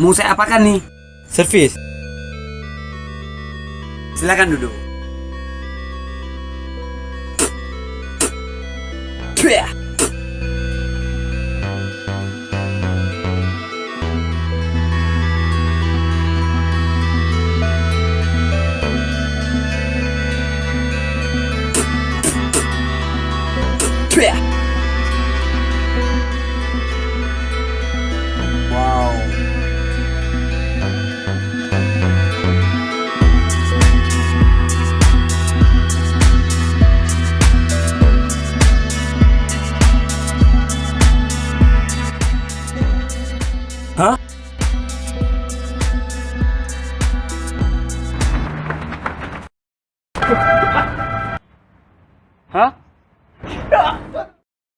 Mau saya apakan nih? Servis. Silakan duduk. Wow. Hah? Hah?